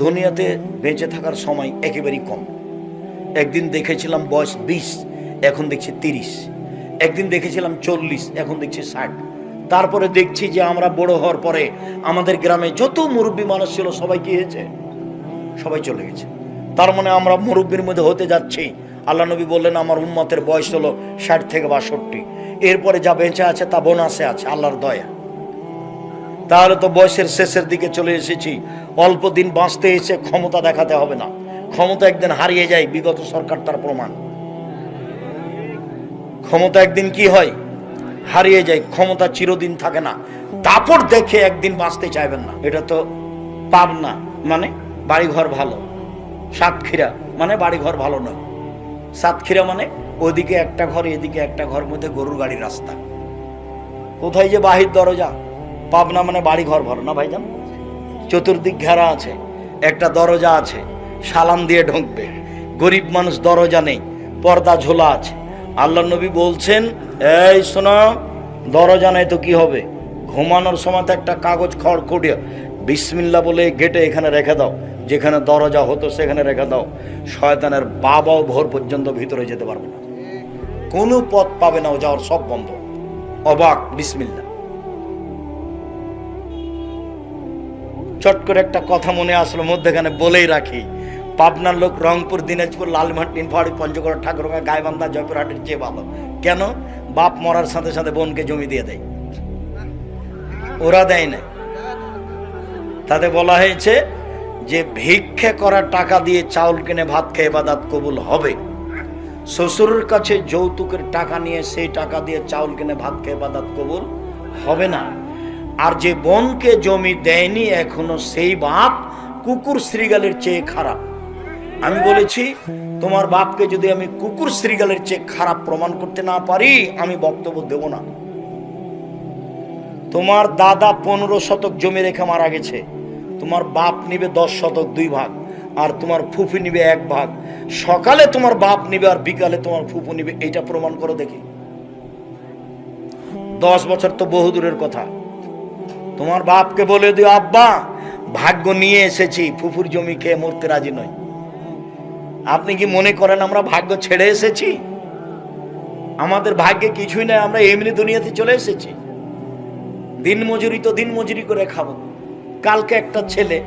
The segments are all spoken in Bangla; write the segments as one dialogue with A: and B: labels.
A: দুনিয়াতে বেঁচে থাকার সময় একেবারেই কম। একদিন দেখেছিলাম বয়স 20, এখন দেখছি 30। একদিন দেখেছিলাম 40, এখন দেখছি 60। তারপরে দেখছি যে আমরা বড় হওয়ার পরে আমাদের গ্রামে যত মুরব্বী মানুষ ছিল সবাই কি হয়েছে? সবাই চলে গেছে। তার মানে আমরা মুরব্বীর মধ্যে হতে যাচ্ছি। আল্লাহ নবী বললেন আমার উম্মতের বয়স হলো 60 থেকে 62। এরপরে যা বেঁচে আছে তা বোনাসে আছে, আল্লাহর দয়া। তাহলে তো বয়সের শেষের দিকে চলে এসেছি। অল্প দিন বাঁচতে এসে ক্ষমতা দেখাতে হবে না। ক্ষমতা একদিন হারিয়ে যায়, বিগত সরকার তার প্রমাণ। ক্ষমতা একদিন কি হয়? হারিয়ে যায়। ক্ষমতা চিরদিন থাকে না। দাপট দেখে একদিন বাঁচতে চাইবেন না। এটা তো পাবনা মানে বাড়িঘর ভালো, সাতক্ষীরা মানে বাড়িঘর ভালো নয়। সাতক্ষীরা মানে ওদিকে একটা ঘর এদিকে একটা ঘর, মধ্যে গরুর গাড়ির রাস্তা। কোথায় যে বাহির দরজা? পাবনা মানে বাড়ি ঘর ভালো না ভাইজান। চতুর্দিক ঘেরা আছে, একটা দরজা আছে, সালাম দিয়ে ঢুকবে। গরিব মানুষ, দরজা নেই, পর্দা ঝোলা আছে। আল্লাহ নবী বলছেন এই শোনো, দরজা নেই তো কি হবে? ঘুমানোর সময় তো একটা কাগজ খড় কুড়িয়ে বিসমিল্লাহ বলে গেটে এখানে রেখে দাও, যেখানে দরজা হতো সেখানে রেখে দাও। শয়তানের বাবাও ভোর পর্যন্ত ভিতরে যেতে পারবে না, কোনো পথ পাবে না, ও যাওয়ার সব বন্ধ। অবাক, বিসমিল্লাহ। চট করে একটা কথা মনে আসলো, মধ্যেখানে বলেই রাখি। পাবনার লোক রংপুর, দিনাজপুর, লালমাটি, ফাড়ি, পঞ্চগড়, ঠাকুরগাঁ, গাইবান্ধা, জয়পুরহাটের চেয়ে ভালো। কেন? বাপ মরার সাথে সাথে বোনকে জমি দিয়ে দেয়, ওরা দেয় না। তাতে বলা হয়েছে যে ভিক্ষে করা টাকা দিয়ে চাউল কিনে ভাত খেয়ে ইবাদত কবুল হবে। শ্বশুরের কাছে যৌতুকের টাকা নিয়ে সেই টাকা দিয়ে চাউল কিনে ভাত খেয়ে ইবাদত কবুল হবে না। আর যে বোনকে জমি দেয়নি এখনো, সেই বাপ কুকুর শ্রীগালের চেয়ে খারাপ। আমি বলেছি তোমার বাপকে যদি আমি কুকুর শ্রীগালের চেয়ে খারাপ প্রমাণ করতে না পারি, আমি বক্তব্য দেব না। তোমার দাদা 15 শতক জমি রেখে মারা গেছে, তোমার বাপ নিবে 10 শতক 2 ভাগ, আর তোমার ফুফু নিবে 1 ভাগ। সকালে তোমার বাপ নিবে আর বিকালে তোমার ফুফু নিবে, এটা প্রমাণ করো দেখি। 10 বছর তো বহুদূরের কথা। তোমার বাপকে বলে দিও আব্বা ভাগ্য নিয়ে এসেছি, ফুফুর জমি খেয়ে মরতে রাজি নয়। আপনি কি মনে করেন আমরা ভাগ্য ছেড়ে এসেছি? আমাদের ভাগ্যে কিছুই নাই, আমরা এমনি দুনিয়াতে চলে এসেছি। দিন মজুরি তো দিন মজুরি করে খাবো। কালকে একটা ছেলে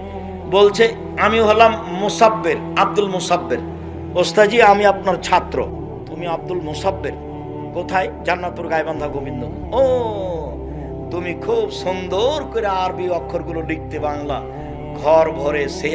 A: বলছে আমি হলাম মুসাব্বের, আব্দুল মুসাব্বের। ওস্তাজি আমি আপনার ছাত্র। তুমি আব্দুল মুসাব্বের? কোথায়? জান্নাতুর গাইবান্ধা গোবিন্দ। ও, তুমি খুব সুন্দর করে আরবি অক্ষরগুলো লিখতে, বাংলা ঘর ভরে সে